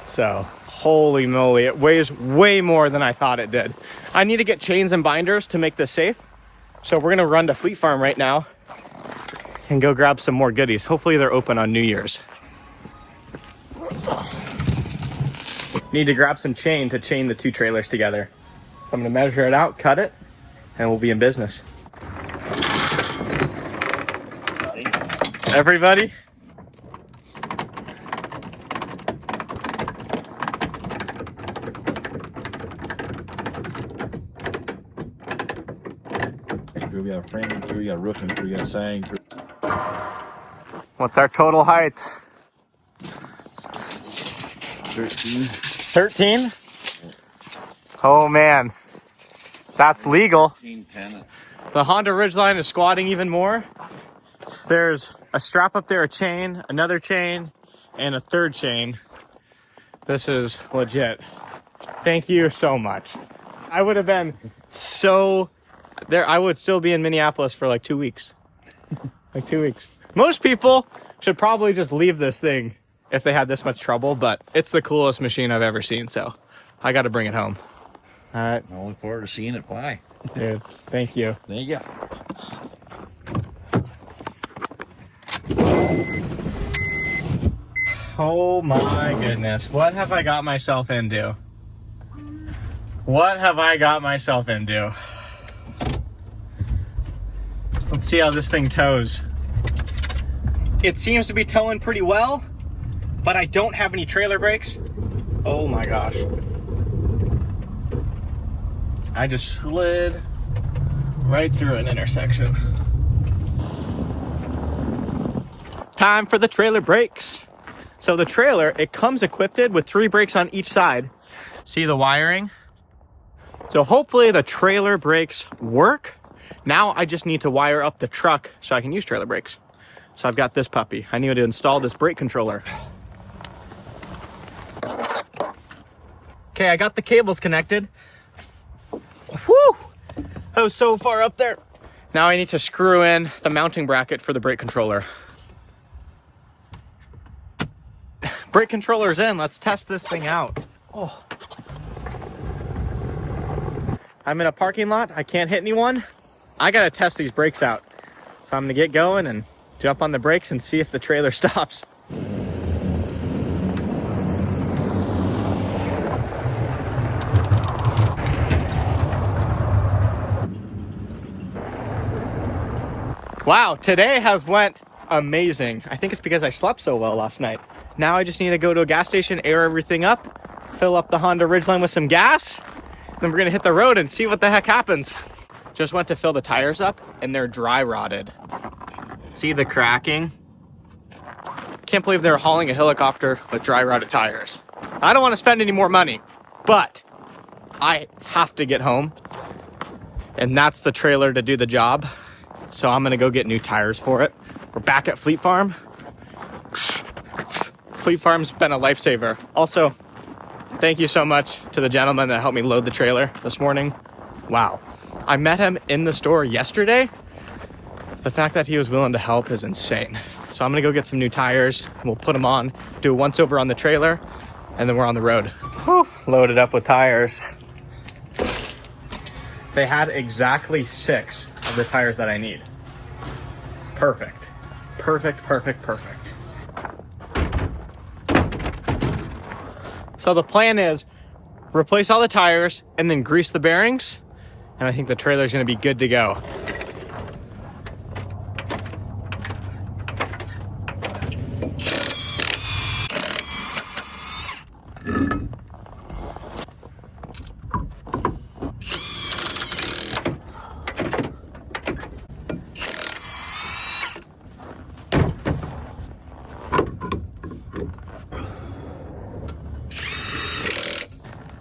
So, holy moly, it weighs way more than I thought it did. I need to get chains and binders to make this safe. So we're gonna run to Fleet Farm right now and go grab some more goodies. Hopefully they're open on New Year's. Need to grab some chain to chain the two trailers together. So I'm gonna measure it out, cut it, and we'll be in business. Everybody? We got a framing crew, we got a roofing crew, we got a siding crew. What's our total height? 13. 13? Oh man, that's legal. 13, 10. The Honda Ridgeline is squatting even more. There's a strap up there, a chain, another chain, and a third chain. This is legit. Thank you so much. I would have been so there. I would still be in Minneapolis for like 2 weeks. Like 2 weeks. Most people should probably just leave this thing if they had this much trouble, but it's the coolest machine I've ever seen, so I got to bring it home. All right. I look forward to seeing it fly. Dude, thank you. There you go. Oh my goodness. What have I got myself into? What have I got myself into? Let's see how this thing tows. It seems to be towing pretty well, but I don't have any trailer brakes. Oh my gosh. I just slid right through an intersection. Time for the trailer brakes. So the trailer, it comes equipped with 3 brakes on each side. See the wiring? So hopefully the trailer brakes work. Now I just need to wire up the truck so I can use trailer brakes. So I've got this puppy. I need to install this brake controller. Okay, I got the cables connected. Whew! I was so far up there. Now I need to screw in the mounting bracket for the brake controller. Brake controller's in. Let's test this thing out. Oh. I'm in a parking lot. I can't hit anyone. I gotta test these brakes out. So I'm gonna get going and jump on the brakes and see if the trailer stops. Wow, today has went amazing. I think it's because I slept so well last night. Now I just need to go to a gas station, air everything up, fill up the Honda Ridgeline with some gas, then we're gonna hit the road and see what the heck happens. Just went to fill the tires up and they're dry rotted. See the cracking? Can't believe they're hauling a helicopter with dry rotted tires. I don't want to spend any more money, but I have to get home and that's the trailer to do the job. So I'm gonna go get new tires for it. We're back at Fleet Farm. Fleet Farm's been a lifesaver. Also, thank you so much to the gentleman that helped me load the trailer this morning. Wow. I met him in the store yesterday. The fact that he was willing to help is insane. So I'm gonna go get some new tires. We'll put them on, do a once over on the trailer, and then we're on the road. Whew, loaded up with tires. They had exactly 6 of the tires that I need. Perfect. Perfect, perfect, perfect. So the plan is replace all the tires and then grease the bearings. And I think the trailer's gonna be good to go.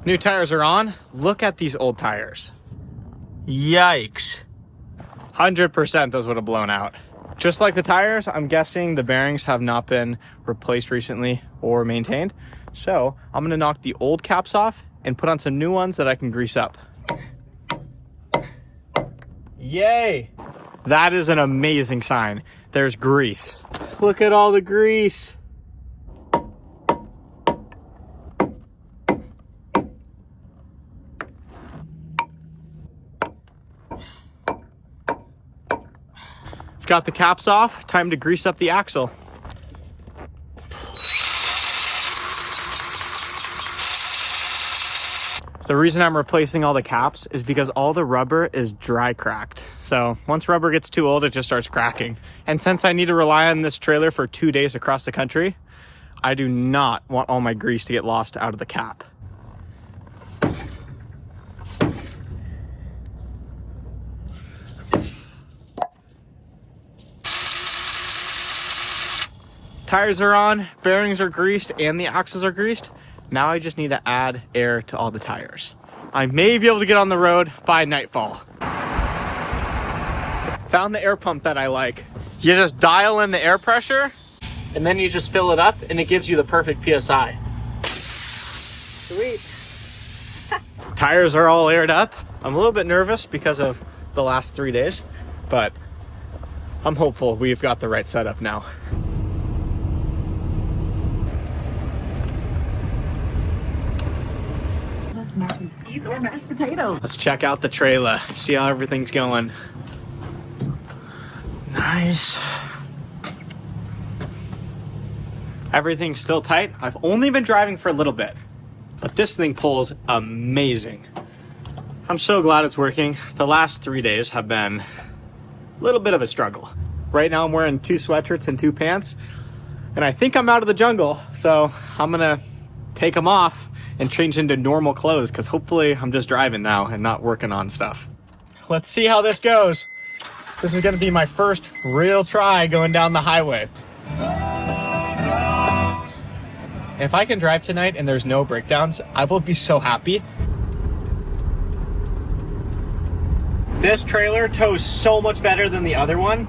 New tires are on. Look at these old tires. Yikes. 100% those would have blown out. Just like the tires, I'm guessing the bearings have not been replaced recently or maintained. So I'm gonna knock the old caps off and put on some new ones that I can grease up. Yay! That is an amazing sign. There's grease. Look at all the grease. Got the caps off, time to grease up the axle. The reason I'm replacing all the caps is because all the rubber is dry cracked. So once rubber gets too old, it just starts cracking. And since I need to rely on this trailer for 2 days across the country, I do not want all my grease to get lost out of the cap. Tires are on, bearings are greased, and the axles are greased. Now I just need to add air to all the tires. I may be able to get on the road by nightfall. Found the air pump that I like. You just dial in the air pressure, and then you just fill it up, and it gives you the perfect PSI. Sweet. Tires are all aired up. I'm a little bit nervous because of the last 3 days, but I'm hopeful we've got the right setup now. Mac and cheese or mashed potatoes. Let's check out the trailer, see how everything's going. Nice. Everything's still tight. I've only been driving for a little bit, but this thing pulls amazing. I'm so glad it's working. The last 3 days have been a little bit of a struggle. Right now I'm wearing 2 sweatshirts and 2 pants, and I think I'm out of the jungle, so I'm gonna take them off and change into normal clothes, because hopefully I'm just driving now and not working on stuff. Let's see how this goes. This is gonna be my first real try going down the highway. If I can drive tonight and there's no breakdowns, I will be so happy. This trailer tows so much better than the other one,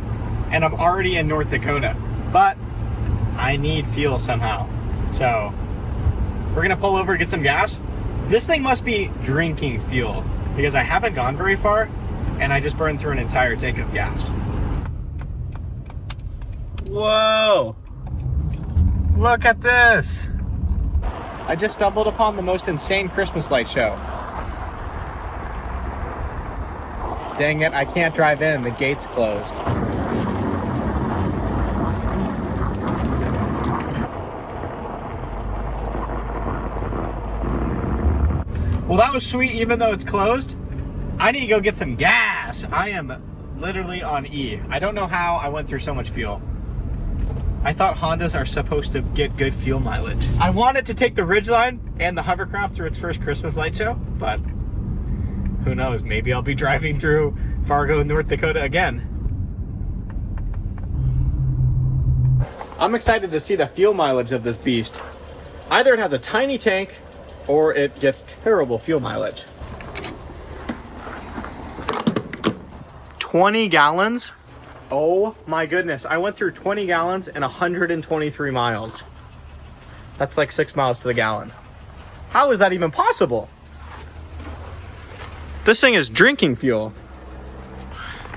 and I'm already in North Dakota, but I need fuel somehow. So we're gonna pull over and get some gas. This thing must be drinking fuel because I haven't gone very far and I just burned through an entire tank of gas. Whoa! Look at this! I just stumbled upon the most insane Christmas light show. Dang it, I can't drive in, the gate's closed. Well, that was sweet, even though it's closed. I need to go get some gas. I am literally on E. I don't know how I went through so much fuel. I thought Hondas are supposed to get good fuel mileage. I wanted to take the Ridgeline and the Hovercraft through its first Christmas light show, but who knows? Maybe I'll be driving through Fargo, North Dakota again. I'm excited to see the fuel mileage of this beast. Either it has a tiny tank or it gets terrible fuel mileage. 20 gallons? Oh my goodness. I went through 20 gallons and 123 miles. That's like 6 miles to the gallon. How is that even possible? This thing is drinking fuel.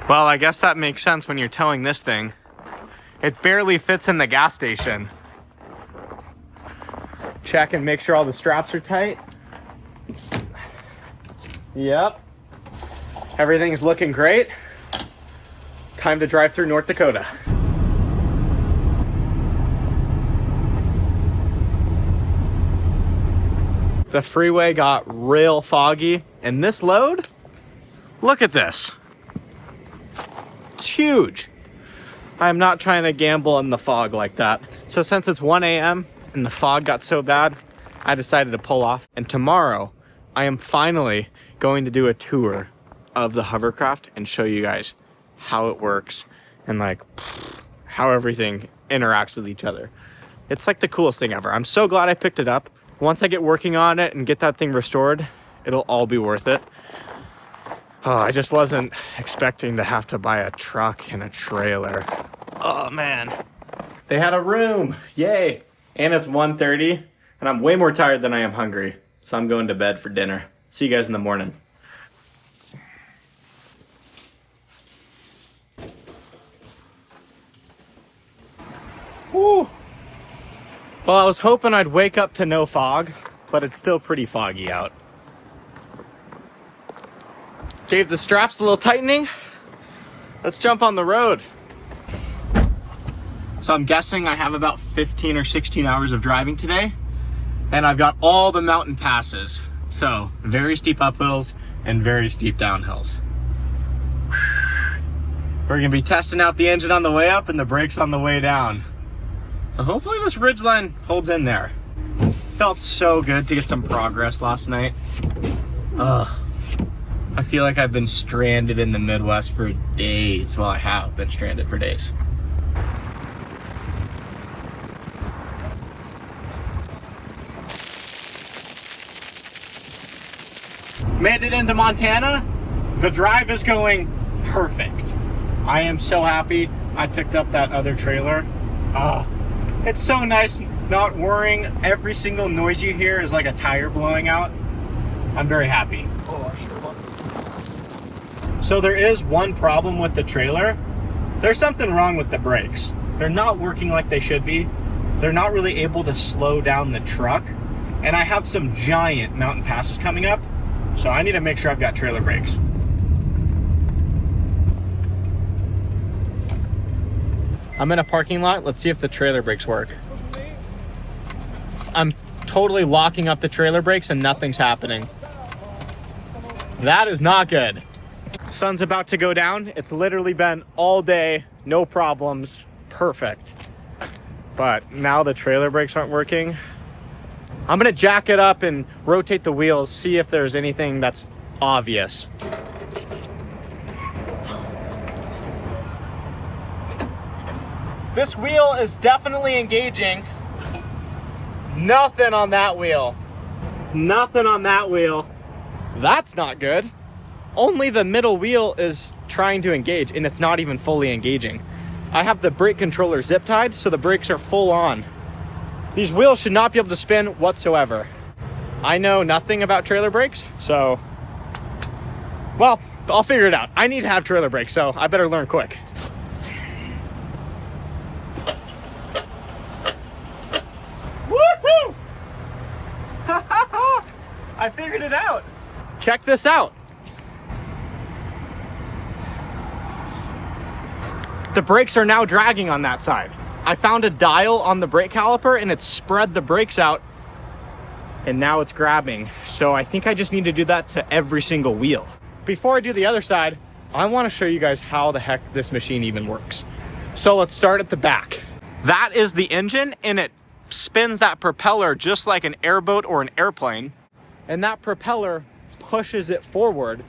Well, I guess that makes sense when you're towing this thing. It barely fits in the gas station. Check and make sure all the straps are tight. Yep. Everything's looking great. Time to drive through North Dakota. The freeway got real foggy, and this load, look at this. It's huge. I'm not trying to gamble in the fog like that. So since it's 1 a.m. and the fog got so bad, I decided to pull off. And tomorrow, I am finally going to do a tour of the Hovercraft and show you guys how it works and like how everything interacts with each other. It's like the coolest thing ever. I'm so glad I picked it up. Once I get working on it and get that thing restored, it'll all be worth it. Oh, I just wasn't expecting to have to buy a truck and a trailer. Oh man. They had a room, yay. And it's 1:30 and I'm way more tired than I am hungry. So I'm going to bed for dinner. See you guys in the morning. Woo. Well, I was hoping I'd wake up to no fog, but it's still pretty foggy out. Gave the straps a little tightening. Let's jump on the road. So I'm guessing I have about 15 or 16 hours of driving today, and I've got all the mountain passes. So very steep uphills and very steep downhills. We're gonna be testing out the engine on the way up and the brakes on the way down. So hopefully this ridgeline holds in there. Felt so good to get some progress last night. I feel like I've been stranded in the Midwest for days. Well, I have been stranded for days. Made it into Montana. The drive is going perfect. I am so happy I picked up that other trailer. It's so nice not worrying. Every single noise you hear is like a tire blowing out. I'm very happy. So there is one problem with the trailer. There's something wrong with the brakes. They're not working like they should be. They're not really able to slow down the truck. And I have some giant mountain passes coming up, so I need to make sure I've got trailer brakes. I'm in a parking lot. Let's see if the trailer brakes work. I'm totally locking up the trailer brakes and nothing's happening. That is not good. Sun's about to go down. It's literally been all day, no problems, perfect. But now the trailer brakes aren't working. I'm gonna jack it up and rotate the wheels, see if there's anything that's obvious. This wheel is definitely engaging. Nothing on that wheel. Nothing on that wheel. That's not good. Only the middle wheel is trying to engage and it's not even fully engaging. I have the brake controller zip tied, so the brakes are full on. These wheels should not be able to spin whatsoever. I know nothing about trailer brakes, so, well, I'll figure it out. I need to have trailer brakes, so I better learn quick. Woohoo! I figured it out. Check this out. The brakes are now dragging on that side. I found a dial on the brake caliper and it spread the brakes out and now it's grabbing. So I think I just need to do that to every single wheel. Before I do the other side, I want to show you guys how the heck this machine even works. So let's start at the back. That is the engine and it spins that propeller just like an airboat or an airplane. And that propeller pushes it forward.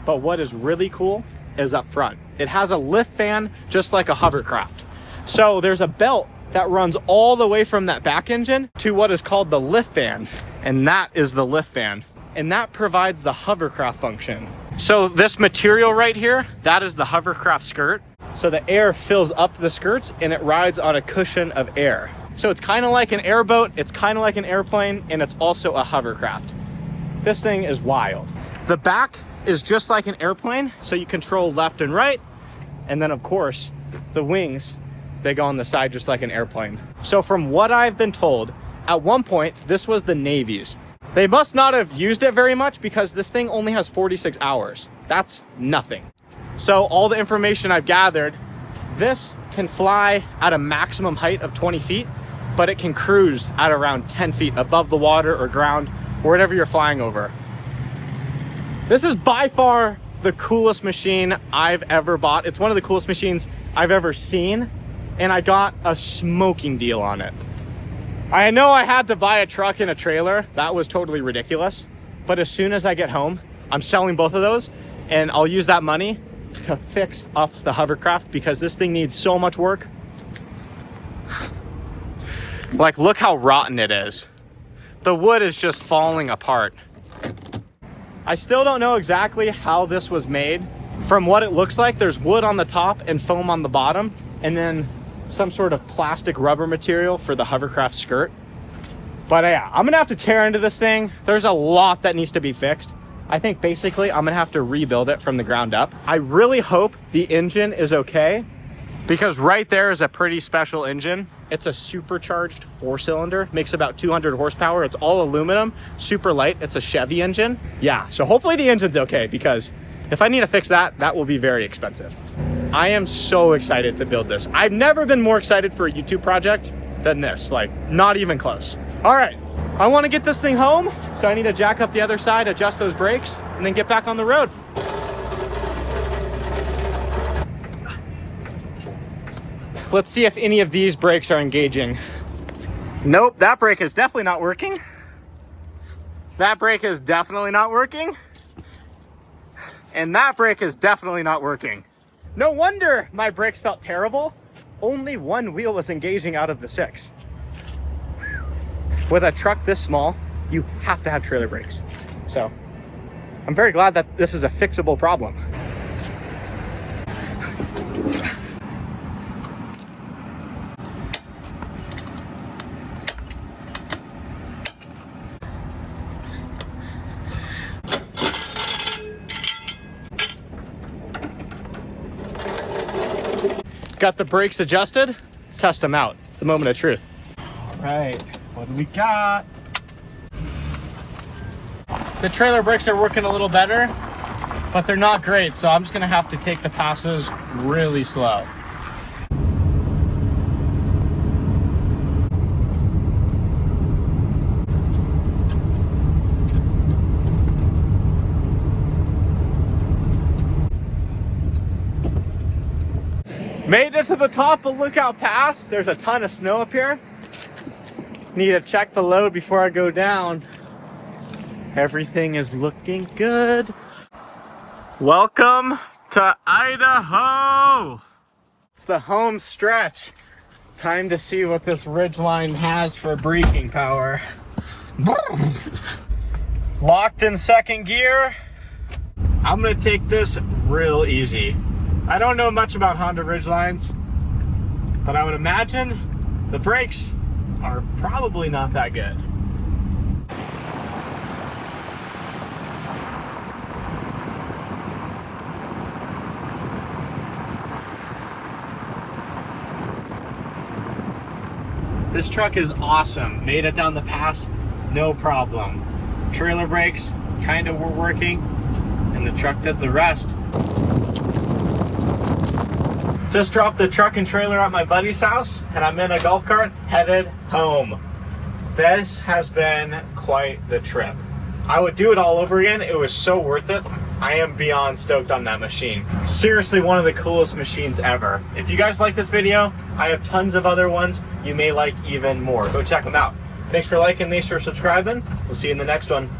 But what is really cool is up front. It has a lift fan just like a hovercraft. So there's a belt that runs all the way from that back engine to what is called the lift fan. And that is the lift fan. And that provides the hovercraft function. So this material right here, that is the hovercraft skirt. So the air fills up the skirts and it rides on a cushion of air. So it's kind of like an airboat, it's kind of like an airplane, and it's also a hovercraft. This thing is wild. The back is just like an airplane, so you control left and right. And then of course, the wings, they go on the side just like an airplane. So from what I've been told, at one point, this was the Navy's. They must not have used it very much because this thing only has 46 hours. That's nothing. So all the information I've gathered, this can fly at a maximum height of 20 feet, but it can cruise at around 10 feet above the water or ground, or whatever you're flying over. This is by far the coolest machine I've ever bought. It's one of the coolest machines I've ever seen, and I got a smoking deal on it. I know I had to buy a truck and a trailer. That was totally ridiculous. But as soon as I get home, I'm selling both of those, and I'll use that money to fix up the hovercraft because this thing needs so much work. Like, look how rotten it is. The wood is just falling apart. I still don't know exactly how this was made. From what it looks like, there's wood on the top and foam on the bottom, and then some sort of plastic rubber material for the hovercraft skirt. But yeah, I'm gonna have to tear into this thing. There's a lot that needs to be fixed. I think basically I'm gonna have to rebuild it from the ground up. I really hope the engine is okay, because right there is a pretty special engine. It's a supercharged 4-cylinder, makes about 200 horsepower. It's all aluminum, super light. It's a Chevy engine. Yeah, so hopefully the engine's okay, because if I need to fix that, that will be very expensive. I am so excited to build this. I've never been more excited for a YouTube project than this, like not even close. All right, I wanna get this thing home, so I need to jack up the other side, adjust those brakes, and then get back on the road. Let's see if any of these brakes are engaging. Nope, that brake is definitely not working. That brake is definitely not working. And that brake is definitely not working. No wonder my brakes felt terrible. Only one wheel was engaging out of the 6. With a truck this small, you have to have trailer brakes. So I'm very glad that this is a fixable problem. Got the brakes adjusted. Let's test them out. It's the moment of truth. All right, what do we got? The trailer brakes are working a little better, but they're not great, so I'm just gonna have to take the passes really slow. Made it to the top of Lookout Pass. There's a ton of snow up here. Need to check the load before I go down. Everything is looking good. Welcome to Idaho. It's the home stretch. Time to see what this Ridgeline has for braking power. Locked in second gear. I'm gonna take this real easy. I don't know much about Honda Ridgelines, but I would imagine the brakes are probably not that good. This truck is awesome. Made it down the pass, no problem. Trailer brakes kind of were working, and the truck did the rest. Just dropped the truck and trailer at my buddy's house, and I'm in a golf cart headed home. This has been quite the trip. I would do it all over again. It was so worth it. I am beyond stoked on that machine. Seriously, one of the coolest machines ever. If you guys like this video, I have tons of other ones you may like even more. Go check them out. Thanks for liking, thanks for subscribing. We'll see you in the next one.